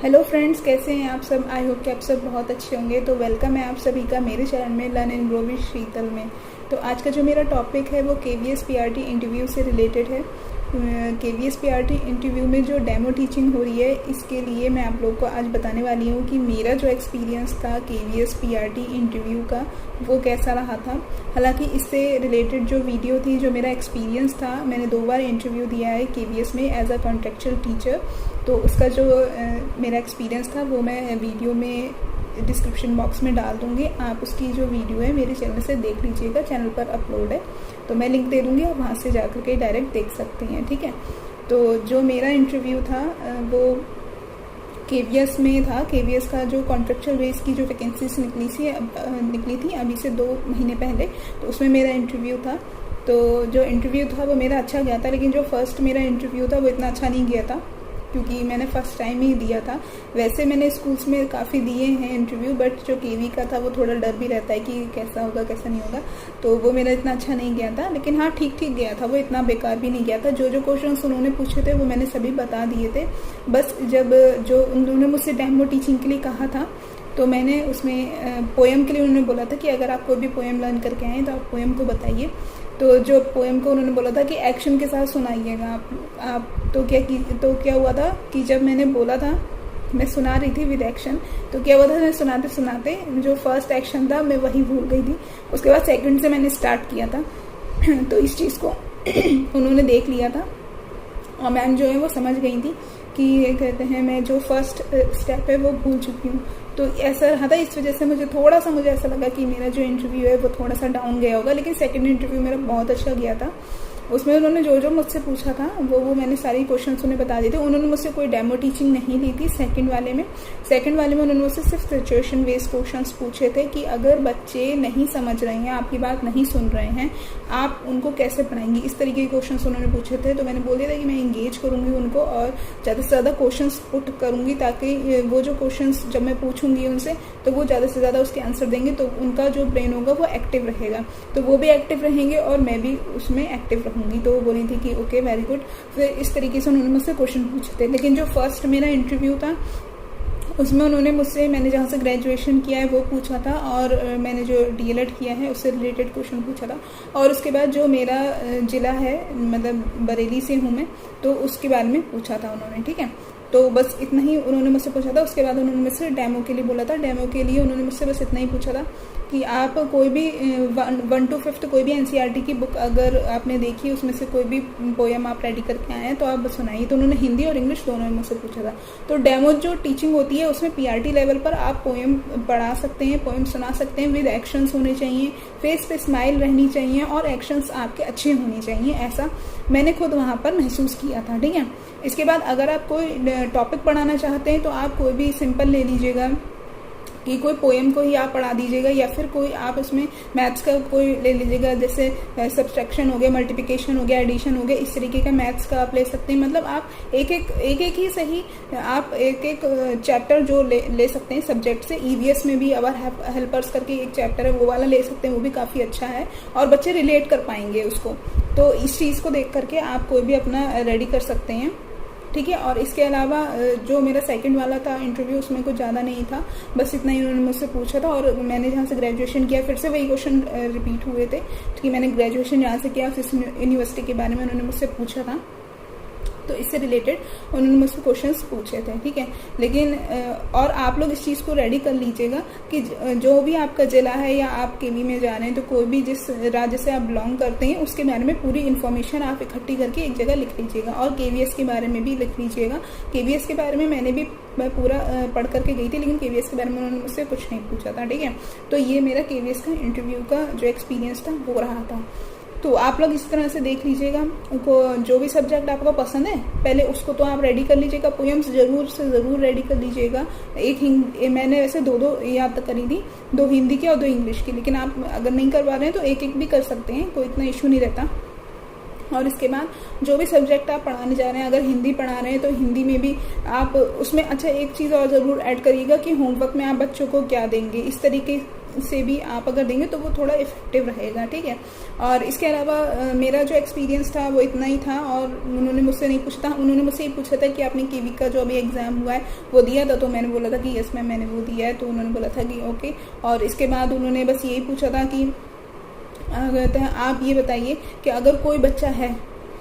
Hello friends, कैसे हैं आप सब। आई होप कि आप सब बहुत अच्छे होंगे। तो वेलकम है आप सभी का मेरे चैनल में लर्न एंड ग्रो विद शीतल में। तो आज का जो मेरा टॉपिक है वो KVS PRT इंटरव्यू से रिलेटेड है। KVS PRT इंटरव्यू में जो डेमो टीचिंग हो रही है, इसके लिए मैं आप लोग को आज बताने वाली हूँ कि मेरा जो एक्सपीरियंस था KVS PRT इंटरव्यू का वो कैसा रहा था। हालांकि इससे रिलेटेड जो वीडियो थी, जो मेरा एक्सपीरियंस था, मैंने 2 बार इंटरव्यू दिया है KVS में एज अ कॉन्ट्रेक्चुअल टीचर। तो उसका जो मेरा एक्सपीरियंस था वो मैं वीडियो में डिस्क्रिप्शन बॉक्स में डाल दूँगी। आप उसकी जो वीडियो है मेरे चैनल से देख लीजिएगा, चैनल पर अपलोड है, तो मैं लिंक दे दूँगी, आप वहाँ से जा कर के डायरेक्ट देख सकते हैं। ठीक है। तो जो मेरा इंटरव्यू था वो KVS में था। KVS का जो कॉन्ट्रेक्चुअल बेस की जो वैकेंसीज निकली थी अभी से 2 महीने पहले, तो उसमें मेरा इंटरव्यू था। तो जो इंटरव्यू था वो मेरा अच्छा गया था, लेकिन जो फर्स्ट मेरा इंटरव्यू था वो इतना अच्छा नहीं गया था, क्योंकि मैंने फ़र्स्ट टाइम ही दिया था। वैसे मैंने स्कूल्स में काफ़ी दिए हैं इंटरव्यू, बट जो KV का था वो थोड़ा डर भी रहता है कि कैसा होगा कैसा नहीं होगा, तो वो मेरा इतना अच्छा नहीं गया था। लेकिन हाँ, ठीक गया था, वो इतना बेकार भी नहीं गया था। जो क्वेश्चंस उन्होंने पूछे थे वो मैंने सभी बता दिए थे। बस जब जो उन्होंने मुझसे डेमो टीचिंग के लिए कहा था, तो मैंने उसमें पोएम के लिए उन्होंने बोला था कि अगर आप कोई भी पोएम लर्न करके आएँ तो आप पोएम को बताइए। तो जो पोएम को उन्होंने बोला था कि एक्शन के साथ सुनाइएगा आप। तो क्या हुआ था कि जब मैंने बोला था, मैं सुना रही थी विद एक्शन, तो क्या हुआ था, मैं सुनाते सुनाते जो फर्स्ट एक्शन था मैं वही भूल गई थी। उसके बाद सेकंड से मैंने स्टार्ट किया था। तो इस चीज़ को उन्होंने देख लिया था और मैम जो है वो समझ गई थी कि ये कहते हैं मैं जो फर्स्ट स्टेप है वो भूल चुकी हूँ। तो ऐसा रहा था, इस वजह से मुझे ऐसा लगा कि मेरा जो इंटरव्यू है वो थोड़ा सा डाउन गया होगा। लेकिन सेकंड इंटरव्यू मेरा बहुत अच्छा गया था। उसमें उन्होंने जो मुझसे पूछा था वो मैंने सारी क्वेश्चंस उन्हें बता दिए थे। उन्होंने मुझसे कोई डेमो टीचिंग नहीं ली थी सेकंड वाले में उन्होंने मुझसे सिर्फ सिचुएशन बेस्ड क्वेश्चंस पूछे थे कि अगर बच्चे नहीं समझ रहे हैं, आपकी बात नहीं सुन रहे हैं, आप उनको कैसे पढ़ाएंगी, इस तरीके के क्वेश्चंस उन्होंने पूछे थे। तो मैंने बोल दिया था कि मैं इंगेज करूँगी उनको और ज़्यादा से ज़्यादा क्वेश्चंस पुट करूँगी, ताकि वो जो क्वेश्चंस जब मैं पूछूंगी उनसे तो वो ज़्यादा से ज़्यादा उसके आंसर देंगे, तो उनका जो ब्रेन होगा वो एक्टिव रहेगा, तो वो भी एक्टिव रहेंगे और मैं भी उसमें एक्टिव रहूँगी। तो वो बोली थी कि ओके, वेरी गुड। फिर इस तरीके से उन्होंने मुझसे क्वेश्चन पूछे थे। लेकिन जो फर्स्ट मेरा इंटरव्यू था उसमें उन्होंने मुझसे, मैंने जहाँ से ग्रेजुएशन किया है वो पूछा था, और मैंने जो DLED किया है उससे रिलेटेड क्वेश्चन पूछा था। और उसके बाद जो मेरा ज़िला है, मतलब बरेली से हूँ मैं, तो उसके बारे में पूछा था उन्होंने। ठीक है। तो बस इतना ही उन्होंने मुझसे पूछा था। उसके बाद उन्होंने मुझसे डेमो के लिए बोला था। डेमो के लिए उन्होंने मुझसे बस इतना ही पूछा था कि आप कोई भी 1 to 5 कोई भी NCERT की बुक अगर आपने देखी, उसमें से कोई भी पोएम आप रेडी करके आए हैं तो आप बस सुनाइए। तो उन्होंने हिंदी और इंग्लिश दोनों में मुझसे पूछा था। तो डेमो जो टीचिंग होती है उसमें PRT लेवल पर आप पोएम पढ़ा सकते हैं, पोएम सुना सकते हैं, विद एक्शंस होने चाहिए, फेस पे स्माइल रहनी चाहिए और एक्शंस आपके अच्छे होने चाहिए। ऐसा मैंने खुद वहाँ पर महसूस किया था। ठीक है। इसके बाद अगर आप कोई टॉपिक पढ़ाना चाहते हैं तो आप कोई भी सिंपल ले लीजिएगा कि कोई पोएम को ही आप पढ़ा दीजिएगा, या फिर कोई आप उसमें मैथ्स का कोई ले लीजिएगा, जैसे सब्सट्रैक्शन हो गया, मल्टीप्लिकेशन हो गया, एडिशन हो गया, इस तरीके का मैथ्स का आप ले सकते हैं। मतलब आप एक एक ही सही, आप एक चैप्टर जो ले सकते हैं सब्जेक्ट से। EVS में भी अवर हेल्पर्स करके एक चैप्टर है, वो वाला ले सकते हैं, वो भी काफ़ी अच्छा है और बच्चे रिलेट कर पाएंगे उसको। तो इस चीज़ को देख करके आप कोई भी अपना रेडी कर सकते हैं। ठीक है। और इसके अलावा जो मेरा सेकंड वाला था इंटरव्यू, उसमें कुछ ज़्यादा नहीं था, बस इतना ही उन्होंने मुझसे पूछा था। और मैंने जहाँ से ग्रेजुएशन किया फिर से वही क्वेश्चन रिपीट हुए थे कि मैंने ग्रेजुएशन जहाँ से किया उस यूनिवर्सिटी के बारे में उन्होंने मुझसे पूछा था। तो इससे रिलेटेड उन्होंने मुझसे क्वेश्चंस पूछे थे। ठीक है। लेकिन और आप लोग इस चीज़ को रेडी कर लीजिएगा कि जो भी आपका जिला है या आप KV में जा रहे हैं, तो कोई भी जिस राज्य से आप बिलोंग करते हैं उसके बारे में पूरी इन्फॉर्मेशन आप इकट्ठी करके एक जगह लिख लीजिएगा। और KVS के बारे में भी लिख लीजिएगा। KVS के बारे में मैं पूरा पढ़ करके गई थी, लेकिन KVS के बारे में उन्होंने मुझसे कुछ नहीं पूछा था। ठीक है। तो ये मेरा KVS का इंटरव्यू का जो एक्सपीरियंस था वो रहा था। तो आप लोग इस तरह से देख लीजिएगा, जो भी सब्जेक्ट आपको पसंद है पहले उसको तो आप रेडी कर लीजिएगा। पोएम्स ज़रूर रेडी कर लीजिएगा। मैंने वैसे 2 याद करी थी, 2 हिंदी की और 2 इंग्लिश की, लेकिन आप अगर नहीं करवा रहे हैं तो एक भी कर सकते हैं, कोई इतना इशू नहीं रहता। और इसके बाद जो भी सब्जेक्ट आप पढ़ाने जा रहे हैं, अगर हिंदी पढ़ा रहे हैं तो हिंदी में भी आप उसमें अच्छा एक चीज़ और ज़रूर ऐड करिएगा कि होमवर्क में आप बच्चों को क्या देंगे। इस तरीके से भी आप अगर देंगे तो वो थोड़ा इफेक्टिव रहेगा, ठीक है। और इसके अलावा मेरा जो एक्सपीरियंस था वो इतना ही था, और उन्होंने मुझसे नहीं पूछा था, उन्होंने मुझसे ये पूछा था कि आपने केवी का जो अभी एग्ज़ाम हुआ है वो दिया था, तो मैंने बोला था कि यस मैम मैंने वो दिया है, तो उन्होंने बोला था कि ओके। और इसके बाद उन्होंने बस यही पूछा था कि आप ये बताइए कि अगर कोई बच्चा है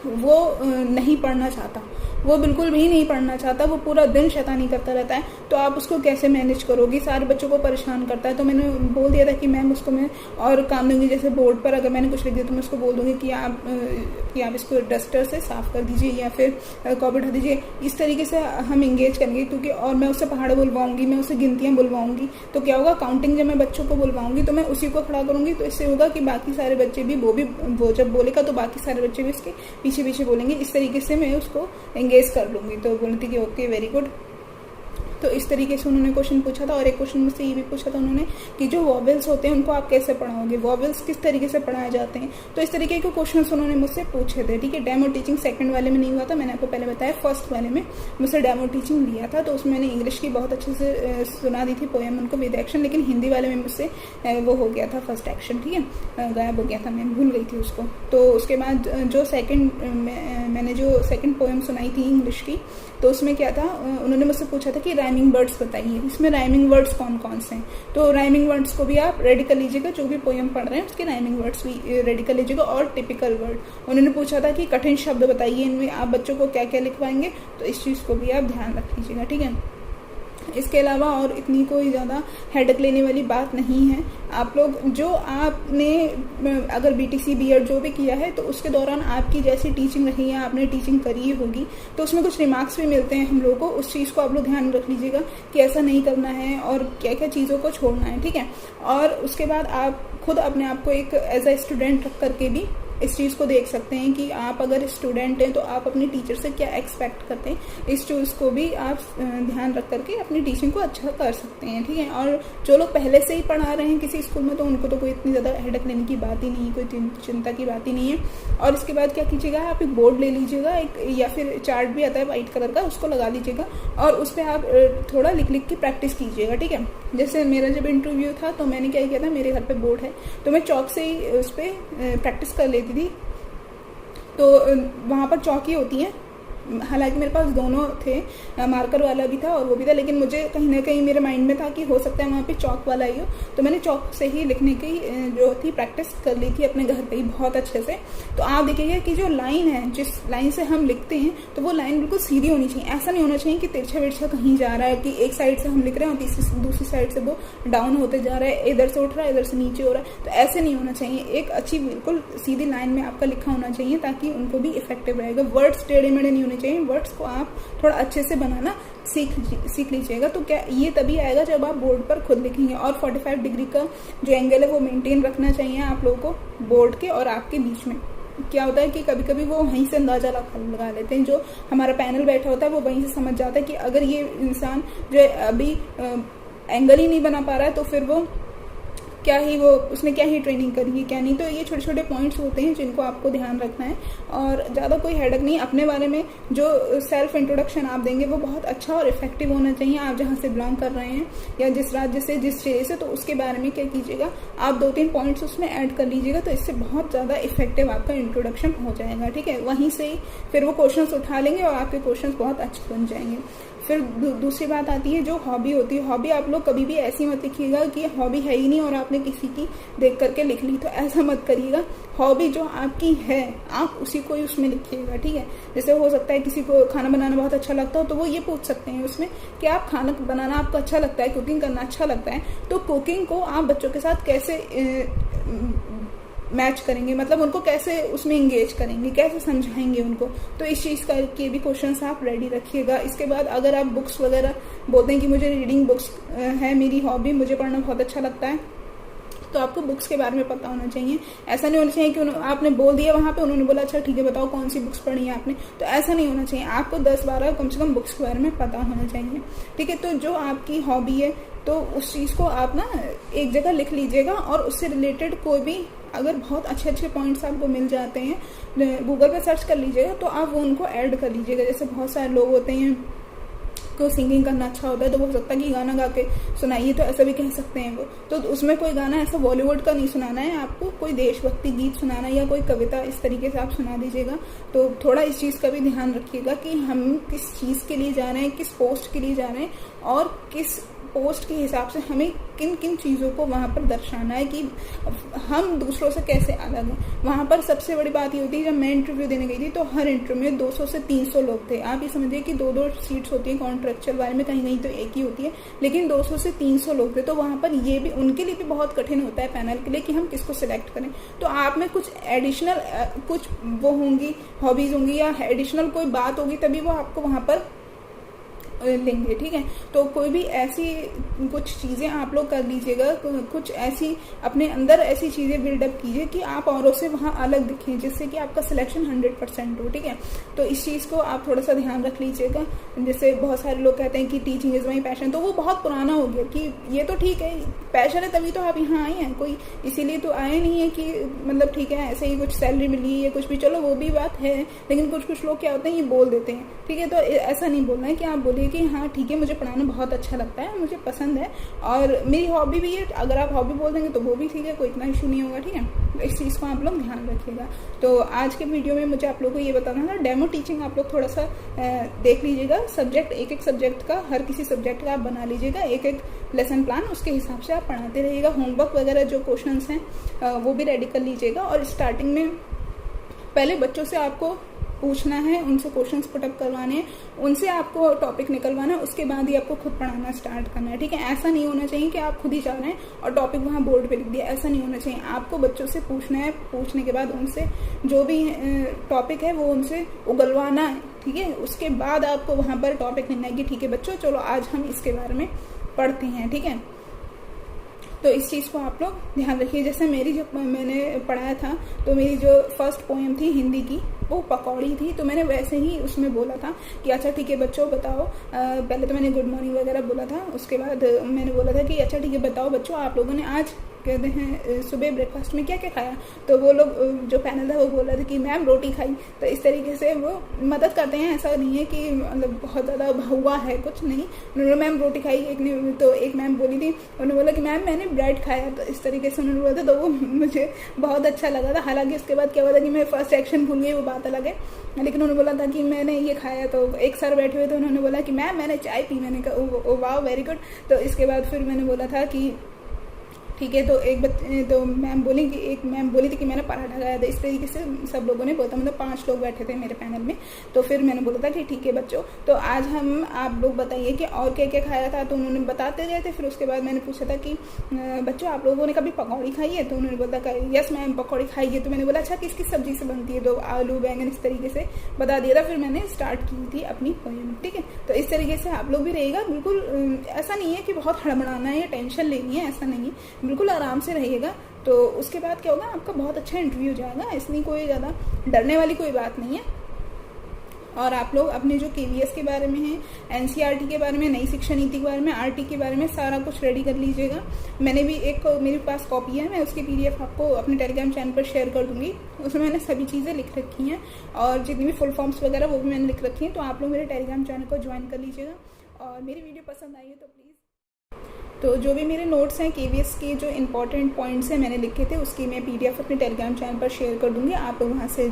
वो नहीं पढ़ना चाहता, वो बिल्कुल भी नहीं पढ़ना चाहता, वो पूरा दिन शैतानी करता रहता है, तो आप उसको कैसे मैनेज करोगी, सारे बच्चों को परेशान करता है। तो मैंने बोल दिया था कि मैम उसको मैं और काम दूंगी, जैसे बोर्ड पर अगर मैंने कुछ लिख दिया तो मैं उसको बोल दूंगी कि आप इसको डस्टर से साफ़ कर दीजिए या फिर कॉपी उठा दीजिए। इस तरीके से हम इंगेज करेंगे, क्योंकि और मैं उससे पहाड़ बुलवाऊंगी, मैं उससे गिनतियाँ बुलवाऊंगी, तो क्या होगा, काउंटिंग जब मैं बच्चों को बुलवाऊंगी तो मैं उसी को खड़ा करूँगी, तो इससे होगा कि बाकी सारे बच्चे भी वो जब बोलेगा तो बाकी सारे बच्चे भी उसके पीछे पीछे बोलेंगे। इस तरीके से मैं उसको एंगेज कर लूँगी। तो बोलती थी कि ओके वेरी गुड। तो इस तरीके से उन्होंने क्वेश्चन पूछा था। और एक क्वेश्चन मुझसे ये भी पूछा था उन्होंने कि जो वॉवेल्स होते हैं उनको आप कैसे पढ़ाओगे, वॉवेल्स किस तरीके से पढ़ाए जाते हैं। तो इस तरीके के क्वेश्चन उन्होंने मुझसे पूछे थे, ठीक है। डेमो टीचिंग सेकंड वाले में नहीं हुआ था, मैंने आपको पहले बताया। फर्स्ट वाले में मुझसे डेमो टीचिंग लिया था, तो उसमें मैंने इंग्लिश की बहुत अच्छे से सुना दी थी पोएम उनको विद एक्शन, लेकिन हिंदी वाले में मुझसे वो हो गया था फर्स्ट एक्शन, ठीक है, गायब हो गया था, मैं भूल गई थी उसको। तो उसके बाद जो मैंने जो सेकेंड पोएम सुनाई थी इंग्लिश की, तो उसमें क्या था, उन्होंने मुझसे पूछा था कि राइमिंग वर्ड्स बताइए, इसमें राइमिंग वर्ड्स कौन कौन से हैं। तो राइमिंग वर्ड्स को भी आप रेडी कर लीजिएगा, जो भी पोएम पढ़ रहे हैं उसके राइमिंग वर्ड्स भी रेडी कर लीजिएगा। और टिपिकल वर्ड उन्होंने पूछा था कि कठिन शब्द बताइए, इनमें आप बच्चों को क्या क्या लिखवाएंगे, तो इस चीज़ को भी आप ध्यान रख लीजिएगा, ठीक है। इसके अलावा और इतनी कोई ज़्यादा हेडेक लेने वाली बात नहीं है। आप लोग जो आपने अगर बीटीसी बीएड जो भी किया है, तो उसके दौरान आपकी जैसी टीचिंग रही है, आपने टीचिंग करी होगी, तो उसमें कुछ रिमार्क्स भी मिलते हैं हम लोगों को। उस चीज़ को आप लोग ध्यान रख लीजिएगा कि ऐसा नहीं करना है और क्या क्या चीज़ों को छोड़ना है, ठीक है। और उसके बाद आप खुद अपने आप को एक एज ए स्टूडेंट रख करके भी इस चीज़ को देख सकते हैं कि आप अगर स्टूडेंट हैं तो आप अपने टीचर से क्या एक्सपेक्ट करते हैं। इस चीज़ को भी आप ध्यान रख करके अपनी टीचिंग को अच्छा कर सकते हैं, ठीक है। और जो लोग पहले से ही पढ़ा रहे हैं किसी स्कूल में, तो उनको तो कोई इतनी ज़्यादा हेडेक लेने की बात ही नहीं है, कोई चिंता की बात ही नहीं है। और इसके बाद क्या कीजिएगा, आप एक बोर्ड ले लीजिएगा, एक या फिर चार्ट भी आता है वाइट कलर का, उसको लगा लीजिएगा और उस पर आप थोड़ा लिख लिख के प्रैक्टिस कीजिएगा, ठीक है। जैसे मेरा जब इंटरव्यू था तो मैंने क्या किया था, मेरे घर पे बोर्ड है तो मैं चौक से ही उस पर प्रैक्टिस कर लेती थी। तो वहाँ पर चौक ही होती हैं, हालांकि मेरे पास दोनों थे, मार्कर वाला भी था और वो भी था, लेकिन मुझे कहीं ना कहीं मेरे माइंड में था कि हो सकता है वहाँ पे चौक वाला ही हो, तो मैंने चौक से ही लिखने की जो थी प्रैक्टिस कर ली थी अपने घर पे ही बहुत अच्छे से। तो आप देखिएगा कि जो लाइन है, जिस लाइन से हम लिखते हैं, तो वो लाइन बिल्कुल सीधी होनी चाहिए। ऐसा नहीं होना चाहिए कि तिरछा विरछा कहीं जा रहा है, कि एक साइड से हम लिख रहे हैं और दूसरी साइड से वो डाउन होते जा रहा है, इधर से उठ रहा है इधर से नीचे हो रहा है, तो ऐसे नहीं होना चाहिए। एक अच्छी बिल्कुल सीधी लाइन में आपका लिखा होना चाहिए, ताकि उनको भी इफेक्टिव रहेगा। वर्ड्स टेढ़े मेढ़े नहीं होने चाहिए, वर्ड्स को आप थोड़ा अच्छे से बनाना सीख लीजिएगा। तो क्या ये तभी आएगा जब आप बोर्ड पर खुद लिखेंगे। और 45 डिग्री का जो एंगल है वो मेंटेन रखना चाहिए आप लोगों को बोर्ड के और आपके बीच में। क्या होता है कि कभी कभी वो वहीं से अंदाजा लगा लेते हैं, जो हमारा पैनल बैठा होता है वो वहीं से समझ जाता है कि अगर ये इंसान जो अभी एंगल ही नहीं बना पा रहा है, तो फिर वो उसने क्या ही ट्रेनिंग करी है क्या नहीं। तो ये छोटे छोटे पॉइंट्स होते हैं जिनको आपको ध्यान रखना है, और ज़्यादा कोई हेडक नहीं। अपने बारे में जो सेल्फ इंट्रोडक्शन आप देंगे वो बहुत अच्छा और इफेक्टिव होना चाहिए। आप जहाँ से बिलोंग कर रहे हैं या जिस राज्य से, जिस जिले से, तो उसके बारे में क्या कीजिएगा, आप 2-3 पॉइंट्स उसमें ऐड कर लीजिएगा, तो इससे बहुत ज़्यादा इफेक्टिव आपका इंट्रोडक्शन हो जाएगा, ठीक है। वहीं से ही फिर वो क्वेश्चंस उठा लेंगे और आपके क्वेश्चंस बहुत अच्छे बन जाएंगे। फिर दूसरी बात आती है जो हॉबी होती है। हॉबी आप लोग कभी भी ऐसी मत लिखिएगा कि हॉबी है ही नहीं और आपने किसी की देख करके लिख ली, तो ऐसा मत करिएगा। हॉबी जो आपकी है आप उसी को ही उसमें लिखिएगा, ठीक है। जैसे हो सकता है किसी को खाना बनाना बहुत अच्छा लगता हो, तो वो ये पूछ सकते हैं उसमें कि आप खाना बनाना आपको अच्छा लगता है, कुकिंग करना अच्छा लगता है, तो कुकिंग को आप बच्चों के साथ कैसे मैच करेंगे, मतलब उनको कैसे उसमें इंगेज करेंगे, कैसे समझाएंगे उनको। तो इस चीज़ का के भी क्वेश्चंस आप रेडी रखिएगा। इसके बाद अगर आप बुक्स वगैरह बोलते हैं कि मुझे रीडिंग बुक्स है मेरी हॉबी, मुझे पढ़ना बहुत अच्छा लगता है, तो आपको बुक्स के बारे में पता होना चाहिए। ऐसा नहीं होना चाहिए कि आपने बोल दिया वहाँ पे, उन्होंने बोला अच्छा ठीक है बताओ कौन सी बुक्स पढ़ी है आपने, तो ऐसा नहीं होना चाहिए। आपको 10-12 कम से कम बुक्स के बारे में पता होना चाहिए, ठीक है। तो जो आपकी हॉबी है तो उस चीज़ को आप ना एक जगह लिख लीजिएगा, और उससे रिलेटेड कोई भी अगर बहुत अच्छे अच्छे पॉइंट्स आपको मिल जाते हैं, गूगल पे सर्च कर लीजिएगा, तो आप वो उनको ऐड कर लीजिएगा। जैसे बहुत सारे लोग होते हैं को सिंगिंग करना अच्छा होता है, तो हो सकता है कि गाना गा के सुनाइए, तो ऐसा भी कह सकते हैं वो। तो उसमें कोई गाना ऐसा बॉलीवुड का नहीं सुनाना है आपको, कोई देशभक्ति गीत सुनाना है या कोई कविता इस तरीके से आप सुना दीजिएगा। तो थोड़ा इस चीज़ का भी ध्यान रखिएगा कि हम किस चीज़ के लिए जा रहे हैं, किस पोस्ट के लिए जा रहे हैं, और किस पोस्ट के हिसाब से हमें किन किन चीज़ों को वहाँ पर दर्शाना है कि हम दूसरों से कैसे अलग हैं। वहाँ पर सबसे बड़ी बात ये होती है, जब मैं इंटरव्यू देने गई थी तो हर इंटरव्यू में 200 से 300 लोग थे। आप ये समझिए कि 2-2 सीट्स होती हैं कॉन्ट्रेक्चुअल वाले में, कहीं कहीं तो एक ही होती है, लेकिन 200 से 300 लोग थे। तो वहाँ पर ये भी उनके लिए भी बहुत कठिन होता है पैनल के लिए कि हम किसको सिलेक्ट करें। तो आप में कुछ एडिशनल कुछ वो होंगी, हॉबीज़ होंगी या एडिशनल कोई बात होगी, तभी वो आपको वहाँ पर लेंगे, ठीक है। तो कोई भी ऐसी कुछ चीज़ें आप लोग कर लीजिएगा, कुछ ऐसी अपने अंदर ऐसी चीज़ें बिल्डअप कीजिए कि आप औरों से वहाँ अलग दिखें, जिससे कि आपका सिलेक्शन 100% हो, ठीक है। तो इस चीज़ को आप थोड़ा सा ध्यान रख लीजिएगा। जैसे बहुत सारे लोग कहते हैं कि टीचिंग इज़ माई पैशन, तो वो बहुत पुराना हो गया कि ये तो ठीक है पैशन है तभी तो आप यहाँ आए हैं, कोई इसीलिए तो आए नहीं है कि मतलब ठीक है ऐसे ही कुछ सैलरी मिली या कुछ भी, चलो वो भी बात है, लेकिन कुछ लोग क्या होते हैं ये बोल देते हैं, ठीक है। तो ऐसा नहीं बोलना है कि आप बोलिए कि हाँ ठीक है मुझे पढ़ाना बहुत अच्छा लगता है, मुझे पसंद है और मेरी हॉबी भी है। अगर आप हॉबी बोल देंगे तो वो भी ठीक है, कोई इतना इशू नहीं होगा, ठीक है। तो इस चीज़ को आप लोग ध्यान रखिएगा। तो आज के वीडियो में मुझे आप लोगों को ये बताना था, डेमो टीचिंग आप लोग थोड़ा सा देख लीजिएगा। सब्जेक्ट एक सब्जेक्ट का, हर किसी सब्जेक्ट का आप बना लीजिएगा एक लेसन प्लान, उसके हिसाब से आप पढ़ाते रहिएगा। होमवर्क वगैरह जो क्वेश्चंस हैं वो भी रेडी कर लीजिएगा। और स्टार्टिंग में पहले बच्चों से आपको पूछना है, उनसे क्वेश्चंस पुटअप करवाने हैं, उनसे आपको टॉपिक निकलवाना है, उसके बाद ही आपको खुद पढ़ाना स्टार्ट करना है, ठीक है। ऐसा नहीं होना चाहिए कि आप खुद ही जा रहे हैं और टॉपिक वहाँ बोर्ड पे लिख दिया, ऐसा नहीं होना चाहिए। आपको बच्चों से पूछना है, पूछने के बाद उनसे जो भी टॉपिक है वो उनसे उगलवाना है, ठीक है। उसके बाद आपको वहाँ पर टॉपिक लिखना है कि ठीक है बच्चों चलो आज हम इसके बारे में पढ़ते हैं, ठीक है। तो इस चीज़ को आप लोग ध्यान रखिए। जैसे मेरी जो मैंने पढ़ाया था, तो मेरी जो फर्स्ट पोएम थी हिंदी की वो पकौड़ी थी, तो मैंने वैसे ही उसमें बोला था कि अच्छा ठीक है बच्चों बताओ, पहले तो मैंने गुड मॉर्निंग वगैरह बोला था, उसके बाद मैंने बोला था कि अच्छा ठीक है बताओ बच्चों आप लोगों ने आज कहते हैं सुबह ब्रेकफास्ट में क्या क्या खाया। तो वो लोग जो पैनल था वो बोल रहे थे कि मैम रोटी खाई। तो इस तरीके से वो मदद करते हैं, ऐसा नहीं है कि मतलब बहुत ज़्यादा हुआ है, कुछ नहीं। उन्होंने मैम रोटी खाई, एक मैम बोली थी, उन्होंने बोला कि मैम मैंने ब्रेड खाया। तो इस तरीके से उन्होंने बोला था, तो वो मुझे बहुत अच्छा लगा था। हालांकि उसके बाद क्या हुआ था कि मैं फर्स्ट एक्शन भूल गई, वो बात अलग है, लेकिन उन्होंने बोला था कि मैंने ये खाया। तो एक सर बैठे हुए थे, उन्होंने बोला कि मैम मैंने चाय पी। मैंने कहा वाह वेरी गुड। तो इसके बाद फिर मैंने बोला था कि ठीक है। तो मैम बोली थी कि मैंने पराठा खाया था। इस तरीके से सब लोगों ने बोला, मतलब 5 लोग बैठे थे मेरे पैनल में। तो फिर मैंने बोला था कि ठीक है बच्चों, तो आज हम आप लोग बताइए कि और क्या क्या खाया था। तो उन्होंने बताते गए थे। फिर उसके बाद मैंने पूछा था कि बच्चों आप लोगों ने कभी पकौड़ी खाई है। तो उन्होंने बोला था यस मैम पकौड़ी खाई है। तो मैंने बोला अच्छा किस किस सब्जी से बनती है। तो आलू बैंगन इस तरीके से बता दिया था। फिर मैंने स्टार्ट की थी अपनी पोएम, ठीक है। तो इस तरीके से आप लोग भी रहेगा। बिल्कुल ऐसा नहीं है कि बहुत हड़बड़ाना है या टेंशन लेनी है, ऐसा नहीं है, बिल्कुल आराम से रहिएगा। तो उसके बाद क्या होगा, आपका बहुत अच्छा इंटरव्यू हो जाएगा। इसमें कोई ज़्यादा डरने वाली कोई बात नहीं है। और आप लोग अपने जो KVS के बारे में है, NCERT के बारे में, नई शिक्षा नीति के बारे में, RT के बारे में सारा कुछ रेडी कर लीजिएगा। मैंने भी मेरे पास कॉपी है, मैं उसकी PDF आपको अपने टेलीग्राम चैनल पर शेयर कर दूंगी। उसमें मैंने सभी चीज़ें लिख रखी हैं और जितनी भी फुल फॉर्म्स वगैरह वो भी मैंने लिख रखी हैं। तो आप लोग मेरे टेलीग्राम चैनल को ज्वाइन कर लीजिएगा। और मेरी वीडियो पसंद आई है तो प्लीज़, तो जो भी मेरे नोट्स हैं KVS के जो इंपॉर्टेंट पॉइंट्स हैं मैंने लिखे थे, उसकी मैं PDF अपने टेलीग्राम चैनल पर शेयर कर दूंगी। आप लोग वहाँ से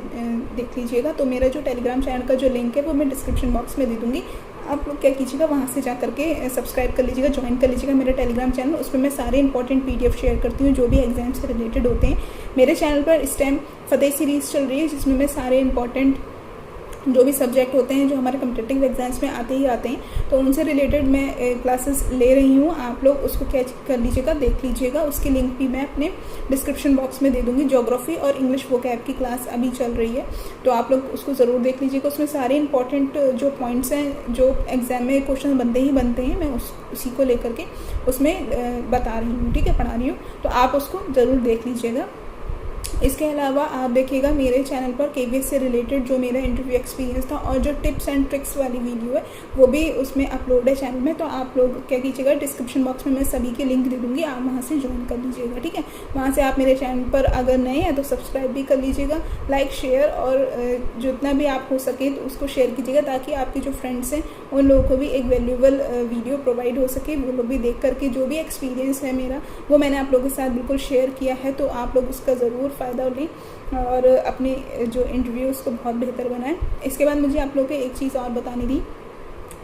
देख लीजिएगा। तो मेरा जो टेलीग्राम चैनल का जो लिंक है वो मैं डिस्क्रिप्शन बॉक्स में दे दूँगी। आप लोग क्या कीजिएगा, वहाँ से जा करके सब्सक्राइब कर लीजिएगा, ज्वाइन कर लीजिएगा मेरा टेलीग्राम चैनल। उसमें मैं सारे इंपॉर्टेंट PDF शेयर करती हूँ जो भी एग्जाम से रिलेटेड होते हैं। मेरे चैनल पर इस टाइम फतेह सीरीज़ चल रही है, जिसमें मैं सारे इंपॉर्टेंट जो भी सब्जेक्ट होते हैं जो हमारे कम्पिटिटिव एग्जाम्स में आते हैं, तो उनसे रिलेटेड मैं क्लासेस ले रही हूँ। आप लोग उसको क्या कर लीजिएगा, देख लीजिएगा। उसकी लिंक भी मैं अपने डिस्क्रिप्शन बॉक्स में दे दूँगी। ज्योग्राफी और इंग्लिश वोकैब की क्लास अभी चल रही है, तो आप लोग उसको ज़रूर देख लीजिएगा। उसमें सारे इंपॉर्टेंट जो पॉइंट्स हैं जो एग्ज़ाम में क्वेश्चन बनते हैं, मैं उसी को लेकर के उसमें बता रही हूँ, ठीक है, पढ़ा रही हूँ। तो आप उसको ज़रूर देख लीजिएगा। इसके अलावा आप देखिएगा मेरे चैनल पर KVS से रिलेटेड जो मेरा इंटरव्यू एक्सपीरियंस था और जो टिप्स एंड ट्रिक्स वाली वीडियो है वो भी उसमें अपलोड है चैनल में। तो आप लोग क्या कीजिएगा, डिस्क्रिप्शन बॉक्स में मैं सभी के लिंक दे दूँगी, आप वहाँ से ज्वाइन कर लीजिएगा, ठीक है। वहाँ से आप मेरे चैनल पर अगर नए हैं तो सब्सक्राइब भी कर लीजिएगा, लाइक शेयर और जितना भी आप हो सके तो उसको शेयर कीजिएगा, ताकि आपके जो फ्रेंड्स हैं उन लोगों को भी एक वैल्यूएबल वीडियो प्रोवाइड हो सके। वो लोग भी देख करके जो भी एक्सपीरियंस है मेरा वो मैंने आप लोगों के साथ बिल्कुल शेयर किया है, तो आप लोग उसका ज़रूर फ़ायदा लें और अपने जो इंटरव्यू उसको बहुत बेहतर बनाएं। इसके बाद मुझे आप लोगों को एक चीज़ और बतानी थी,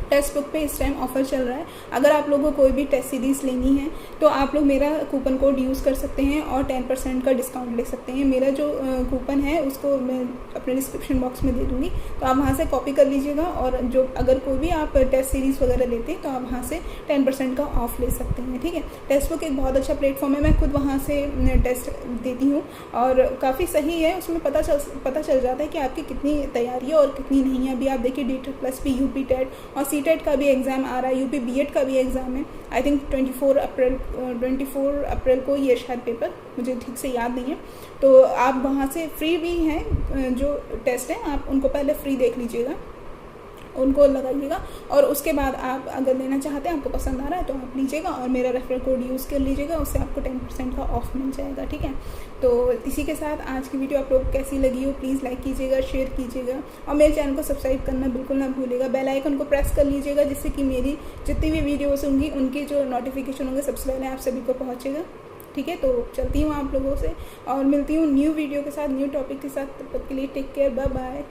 टेक्स्ट बुक पे इस टाइम ऑफ़र चल रहा है। अगर आप लोगों को कोई भी टेस्ट सीरीज़ लेनी है तो आप लोग मेरा कूपन कोड यूज़ कर सकते हैं और 10% का डिस्काउंट ले सकते हैं। मेरा जो कूपन है उसको मैं अपने डिस्क्रिप्शन बॉक्स में दे दूँगी, तो आप वहाँ से कॉपी कर लीजिएगा और जो अगर कोई भी आप टेस्ट सीरीज़ वगैरह लेते हैं तो आप वहाँ से 10% का ऑफ़ ले सकते हैं, ठीक है। टेक्स्ट बुक एक बहुत अच्छा प्लेटफॉर्म है, मैं खुद वहाँ से टेस्ट देती हूँ और काफ़ी सही है। उसमें पता चल जाता है कि आपकी कितनी तैयारी है और कितनी नहीं है। अभी आप देखिए DET+P, UP टेट और CTET का भी एग्ज़ाम आ रहा है, UP BEd का भी एग्ज़ाम है। आई थिंक 24 अप्रैल को ये शायद पेपर, मुझे ठीक से याद नहीं है। तो आप वहाँ से फ्री भी हैं, जो टेस्ट हैं आप उनको पहले फ्री देख लीजिएगा, उनको लगाइएगा और उसके बाद आप अगर लेना चाहते हैं, आपको पसंद आ रहा है तो आप लीजिएगा और मेरा रेफरल कोड यूज़ कर लीजिएगा, उससे आपको 10% का ऑफ मिल जाएगा, ठीक है। तो इसी के साथ आज की वीडियो आप लोग कैसी लगी हो प्लीज़ लाइक कीजिएगा, शेयर कीजिएगा और मेरे चैनल को सब्सक्राइब करना बिल्कुल ना भूलिएगा। बेल आइकन को प्रेस कर लीजिएगा, जिससे कि मेरी जितनी भी वीडियोज़ होंगी उनके जो नोटिफिकेशन होंगे सबसे पहले आप सभी को पहुँचेगा, ठीक है। तो चलती हूँ आप लोगों से और मिलती हूँ न्यू वीडियो के साथ, न्यू टॉपिक के साथ। तब तक के लिए टेक केयर, बाय बाय।